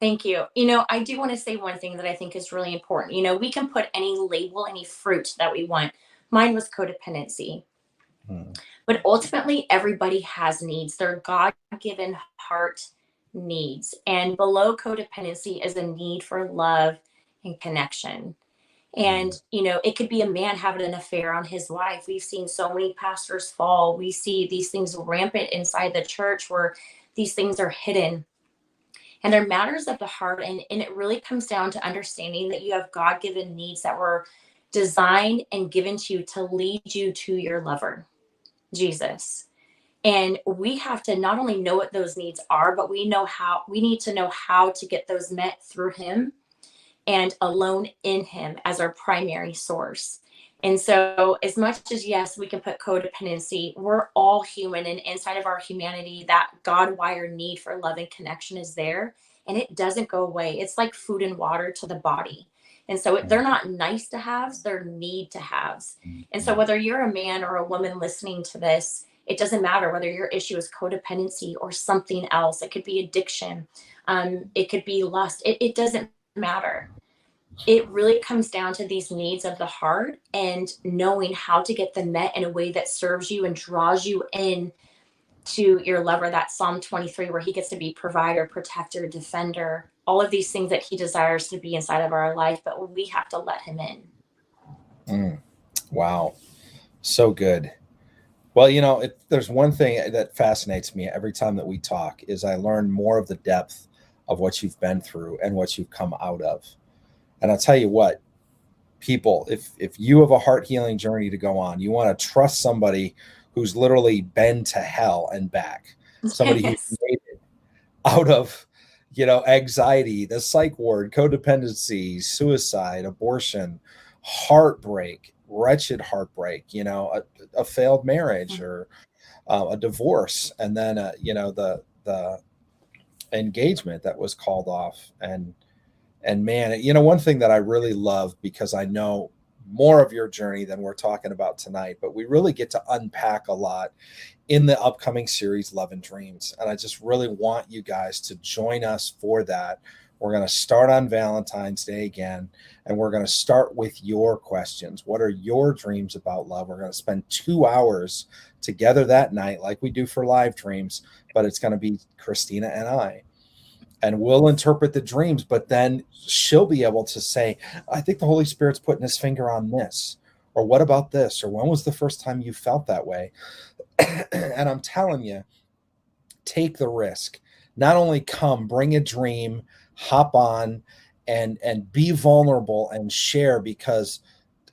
Thank you. I do want to say one thing that I think is really important. We can put any label, any fruit that we want. Mine was codependency. Mm. But ultimately, everybody has needs. They're God given heart needs. And below codependency is a need for love and connection. And, Mm. it could be a man having an affair on his wife. We've seen so many pastors fall. We see these things rampant inside the church where these things are hidden. And they're matters of the heart. And it really comes down to understanding that you have God given needs that were designed and given to you to lead you to your lover, Jesus. And we have to not only know what those needs are, but we need to know how to get those met through him. and alone in him as our primary source. And so, as much as yes, we can put codependency, we're all human, and inside of our humanity, that God wired need for love and connection is there, and it doesn't go away. It's like food and water to the body. And so, they're not nice to haves, they're need to haves. And so, whether you're a man or a woman listening to this, it doesn't matter whether your issue is codependency or something else. It could be addiction, it could be lust. It doesn't matter. It really comes down to these needs of the heart and knowing how to get them met in a way that serves you and draws you in to your lover. That Psalm 23, where he gets to be provider, protector, defender, all of these things that he desires to be inside of our life, but we have to let him in. Wow. So good. Well, there's one thing that fascinates me every time that we talk is I learn more of the depth of what you've been through and what you've come out of. And I'll tell you what, people, if you have a heart healing journey to go on, you want to trust somebody who's literally been to hell and back, somebody Yes. who's made it out of, anxiety, the psych ward, codependency, suicide, abortion, heartbreak, wretched heartbreak, a failed marriage or a divorce, and then, the engagement that was called off. And man, one thing that I really love, because I know more of your journey than we're talking about tonight, but we really get to unpack a lot in the upcoming series, Love and Dreams. And I just really want you guys to join us for that. We're going to start on Valentine's Day again, and we're going to start with your questions. What are your dreams about love? We're going to spend 2 hours together that night, like we do for live dreams, but it's going to be Kristina and I. And we'll interpret the dreams, but then she'll be able to say, I think the Holy Spirit's putting his finger on this, or what about this, or when was the first time you felt that way? And I'm telling you, take the risk. Not only come, bring a dream, hop on, and be vulnerable and share, because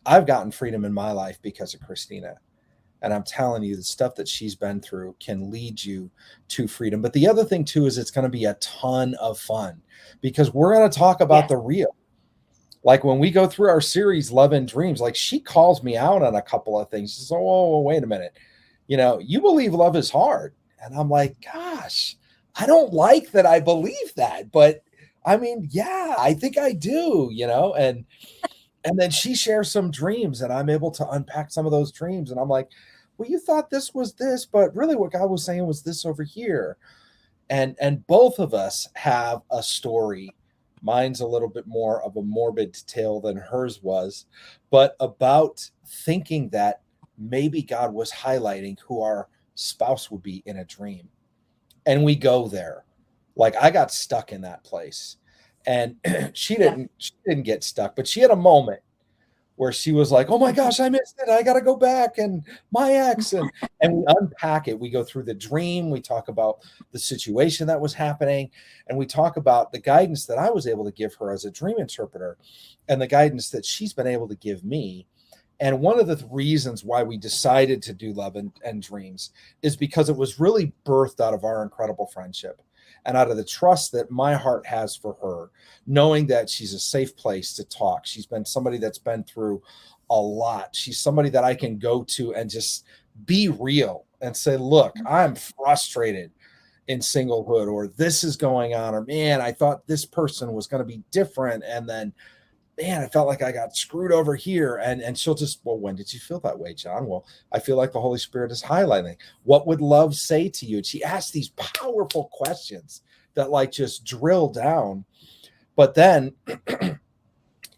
I've gotten freedom in my life because of Kristina. And I'm telling you, the stuff that she's been through can lead you to freedom. But the other thing, too, is it's going to be a ton of fun, because we're going to talk about the real. Like when we go through our series, Love and Dreams, like she calls me out on a couple of things. She says, oh, wait a minute. You believe love is hard. And I'm like, gosh, I don't like that I believe that. But I mean, yeah, I think I do, and then she shares some dreams, and I'm able to unpack some of those dreams. And I'm like, well, you thought this was this, but really what God was saying was this over here. And both of us have a story. Mine's a little bit more of a morbid tale than hers was, but about thinking that maybe God was highlighting who our spouse would be in a dream. And we go there. Like I got stuck in that place. And she didn't get stuck, but she had a moment where she was like, oh my gosh, I missed it. I got to go back, and my ex, and we unpack it. We go through the dream. We talk about the situation that was happening, and we talk about the guidance that I was able to give her as a dream interpreter and the guidance that she's been able to give me. And one of the reasons why we decided to do Love and Dreams is because it was really birthed out of our incredible friendship and out of the trust that my heart has for her, knowing that she's a safe place to talk. She's been somebody that's been through a lot. She's somebody that I can go to and just be real and say, look, I'm frustrated in singlehood, or this is going on, or man, I thought this person was going to be different. And then, man, I felt like I got screwed over here. And she'll just, well, when did you feel that way, John? Well, I feel like the Holy Spirit is highlighting. What would love say to you? And she asks these powerful questions that like just drill down. But then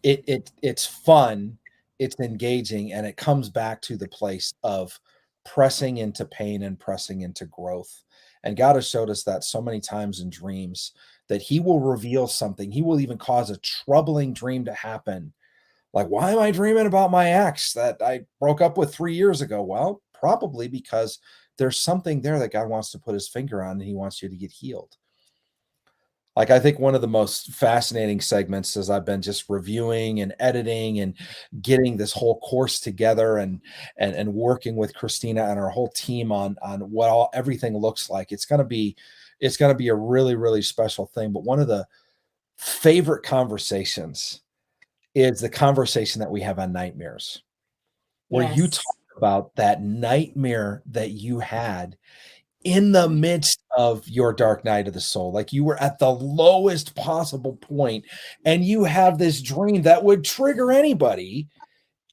it's fun, it's engaging, and it comes back to the place of pressing into pain and pressing into growth. And God has showed us that so many times in dreams, that he will reveal something. He will even cause a troubling dream to happen. Like, why am I dreaming about my ex that I broke up with 3 years ago? Well, probably because there's something there that God wants to put his finger on, and he wants you to get healed. Like, I think one of the most fascinating segments as I've been just reviewing and editing and getting this whole course together and working with Kristina and our whole team on what everything looks like. It's going to be a really, really special thing. But one of the favorite conversations is the conversation that we have on nightmares, where you talk Yes. about that nightmare that you had in the midst of your dark night of the soul. Like you were at the lowest possible point, and you have this dream that would trigger anybody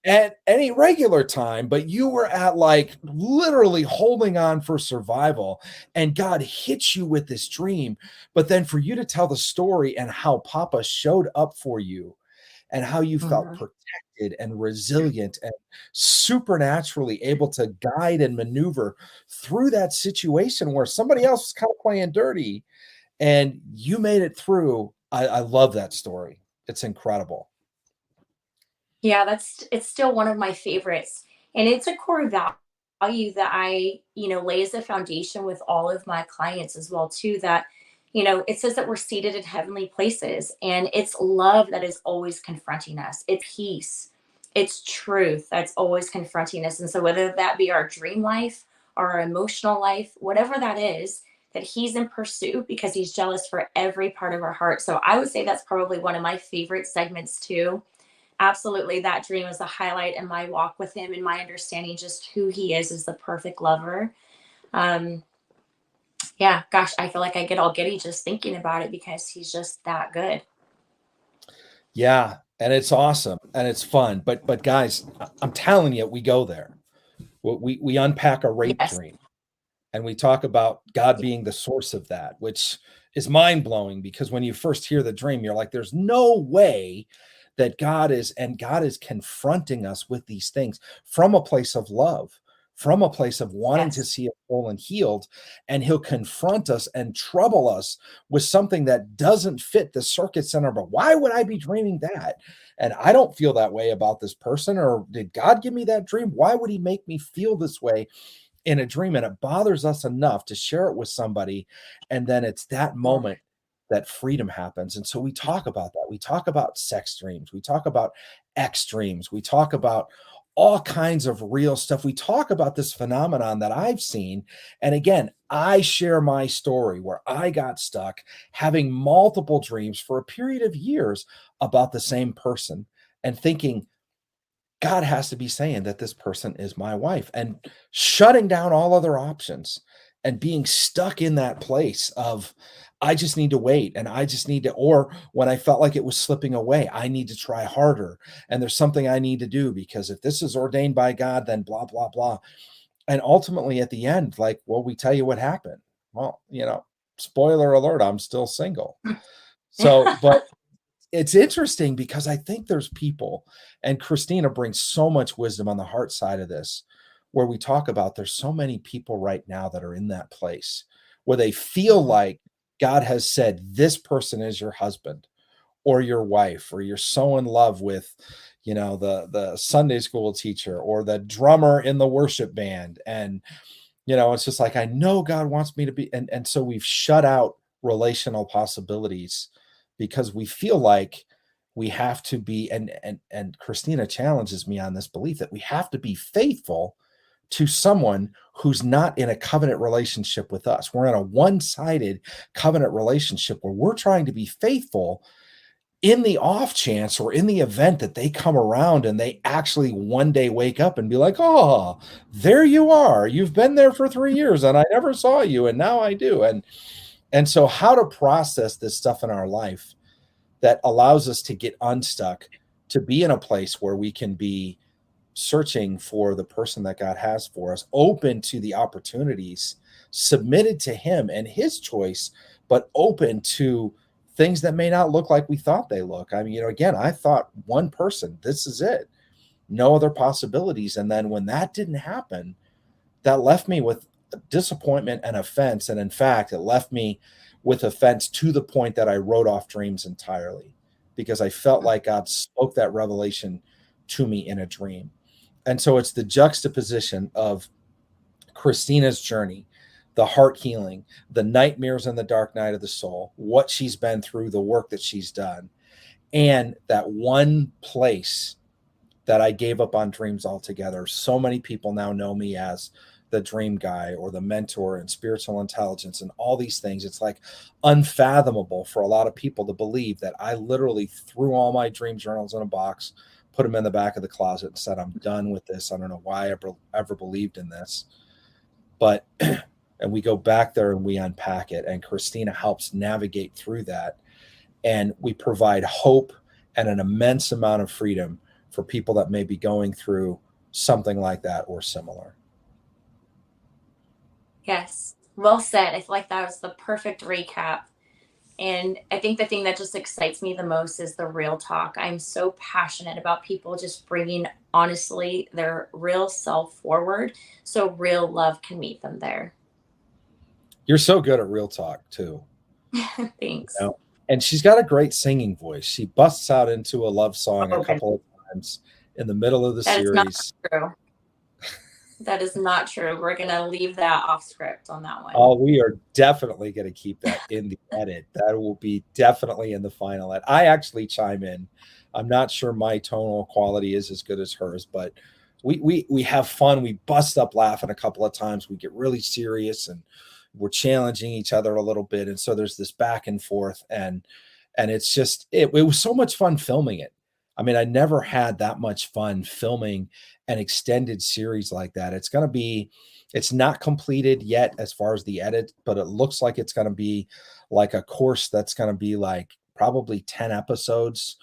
at any regular time, but you were at like literally holding on for survival, and God hits you with this dream. But then for you to tell the story and how Papa showed up for you and how you felt Mhm. protected and resilient and supernaturally able to guide and maneuver through that situation where somebody else was kind of playing dirty and you made it through. I love that story. It's incredible. Yeah, it's still one of my favorites. And it's a core value that lay as the foundation with all of my clients as well too, that it says that we're seated in heavenly places, and it's love that is always confronting us. It's peace. It's truth that's always confronting us. And so whether that be our dream life or our emotional life, whatever that is, that he's in pursuit because he's jealous for every part of our heart. So I would say that's probably one of my favorite segments too. Absolutely, that dream was a highlight in my walk with him and my understanding just who he is as the perfect lover. Um, yeah, gosh, I feel like I get all giddy just thinking about it because he's just that good. Yeah, and it's awesome and it's fun. But guys, I'm telling you, we go there. We unpack a rape Yes. dream and we talk about God being the source of that, which is mind blowing because when you first hear the dream, you're like, there's no way that God is confronting us with these things from a place of love, from a place of wanting to Yes. see us whole and healed. And he'll confront us and trouble us with something that doesn't fit the circuits in our, but why would I be dreaming that? And I don't feel that way about this person. Or did God give me that dream? Why would he make me feel this way in a dream? And it bothers us enough to share it with somebody. And then it's that Yeah. moment that freedom happens. And so we talk about that. We talk about sex dreams. We talk about X dreams. We talk about all kinds of real stuff. We talk about this phenomenon that I've seen. And again, I share my story where I got stuck having multiple dreams for a period of years about the same person and thinking, God has to be saying that this person is my wife and shutting down all other options and being stuck in that place of, I just need to wait and I just need to, or when I felt like it was slipping away, I need to try harder. And there's something I need to do because if this is ordained by God, then blah, blah, blah. And ultimately at the end, like, well, we tell you what happened. Well, spoiler alert, I'm still single. So, but it's interesting because I think there's people, and Christina brings so much wisdom on the heart side of this, where we talk about there's so many people right now that are in that place where they feel Mhm. like God has said, this person is your husband or your wife, or you're so in love with, the Sunday school teacher or the drummer in the worship band. And it's just like, I know God wants me to be, and so we've shut out relational possibilities because we feel like we have to be, and Christina challenges me on this belief that we have to be faithful to someone who's not in a covenant relationship with us. We're in a one-sided covenant relationship where we're trying to be faithful in the off chance or in the event that they come around and they actually one day wake up and be like, oh, there you are. You've been there for 3 years and I never saw you. And now I do. And so how to process this stuff in our life that allows us to get unstuck, to be in a place where we can be searching for the person that God has for us, open to the opportunities, submitted to Him and His choice, but open to things that may not look like we thought they look. I mean, again, I thought one person, this is it, no other possibilities. And then when that didn't happen, that left me with disappointment and offense. And in fact, it left me with offense to the point that I wrote off dreams entirely because I felt like God spoke that revelation to me in a dream. And so it's the juxtaposition of Christina's journey, the heart healing, the nightmares and the dark night of the soul, what she's been through, the work that she's done, and that one place that I gave up on dreams altogether. So many people now know me as the dream guy or the mentor and spiritual intelligence and all these things, it's like unfathomable for a lot of people to believe that I literally threw all my dream journals in a box, put them in the back of the closet, and said, I'm done with this. I don't know why I ever believed in this. But, and we go back there and we unpack it. And Kristina helps navigate through that. And we provide hope and an immense amount of freedom for people that may be going through something like that or similar. Yes. Well said. I feel like that was the perfect recap. And I think the thing that just excites me the most is the real talk. I'm so passionate about people just bringing honestly their real self forward so real love can meet them there. You're so good at real talk too. Thanks. You know? And she's got a great singing voice. She busts out into a love song a Okay. couple of times in the middle of the That is not series. true. That is not true. We're going to leave that off script on that one. Oh, we are definitely going to keep that in the edit. That will be definitely in the final edit. I actually chime in. I'm not sure my tonal quality is as good as hers, but we have fun. We bust up laughing a couple of times. We get really serious and we're challenging each other a little bit. And so there's this back and forth, and it's just, it was so much fun filming it. I mean, I never had that much fun filming an extended series like that. It's not completed yet as far as the edit, but it looks like it's going to be like a course that's going to be like probably 10 episodes,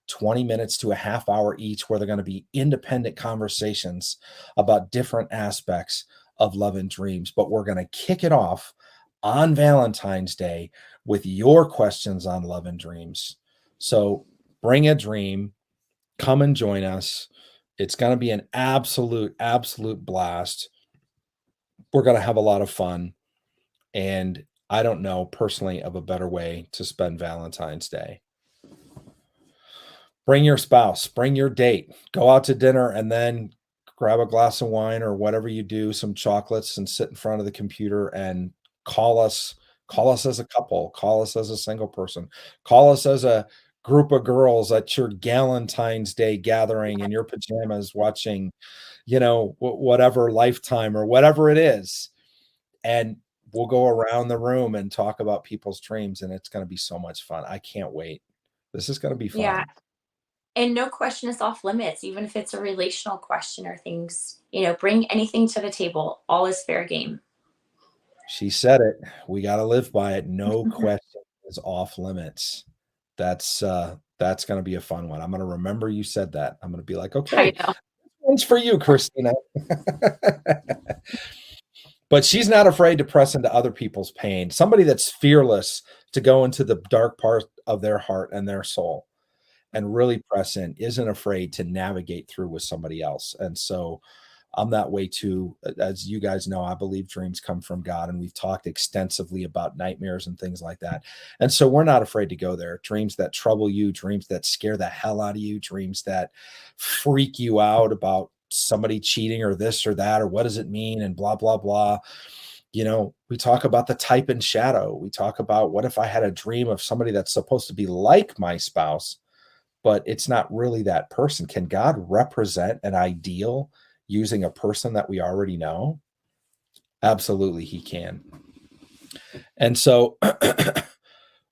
20 minutes to a half hour each, where they're going to be independent conversations about different aspects of love and dreams. But we're going to kick it off on Valentine's Day with your questions on love and dreams. So bring a dream, come and join us. It's going to be an absolute blast. We're going to have a lot of fun. And I don't know personally of a better way to spend Valentine's Day. Bring your spouse, bring your date, go out to dinner, and then grab a glass of wine or whatever you do, some chocolates, and sit in front of the computer and call us as a couple, call us as a single person, call us as a group of girls at your Galentine's Day gathering in your pajamas watching, whatever Lifetime or whatever it is. And we'll go around the room and talk about people's dreams, and it's going to be so much fun. I can't wait. This is going to be fun. Yeah. And no question is off limits, even if it's a relational question or things, bring anything to the table. All is fair game. She said it. We got to live by it. No question is off limits. That's going to be a fun one. I'm going to remember you said that. I'm going to be like, okay, this one's for you, Kristina. But she's not afraid to press into other people's pain. Somebody that's fearless to go into the dark part of their heart and their soul and really press in, isn't afraid to navigate through with somebody else. And so I'm that way too. As you guys know, I believe dreams come from God, and we've talked extensively about nightmares and things like that. And so we're not afraid to go there. Dreams that trouble you, dreams that scare the hell out of you, dreams that freak you out about somebody cheating or this or that, or what does it mean, and blah, blah, blah. We talk about the type and shadow. We talk about, what if I had a dream of somebody that's supposed to be like my spouse, but it's not really that person? Can God represent an ideal using a person that we already know? Absolutely, he can. And so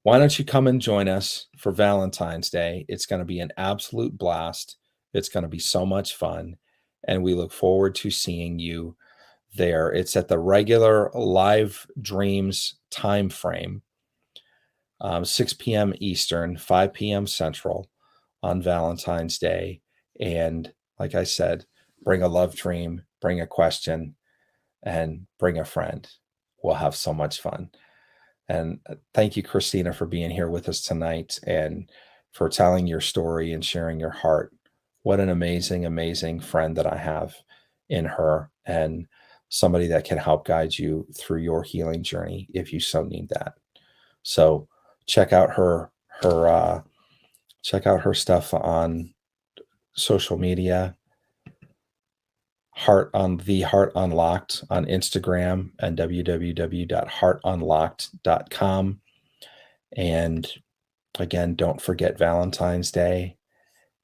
why don't you come and join us for Valentine's Day? It's going to be an absolute blast. It's going to be so much fun. And we look forward to seeing you there. It's at the regular Live Dreams time frame, 6 p.m. Eastern, 5 p.m. Central on Valentine's Day. And like I said, bring a love dream, bring a question, and bring a friend. We'll have so much fun. And thank you, Kristina, for being here with us tonight and for telling your story and sharing your heart. What an amazing, amazing friend that I have in her, and somebody that can help guide you through your healing journey if you so need that. So check out her stuff on social media. Heart Unlocked on Instagram, and www.heartunlocked.com. And again, don't forget Valentine's Day,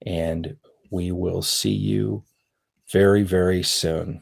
and we will see you very, very soon.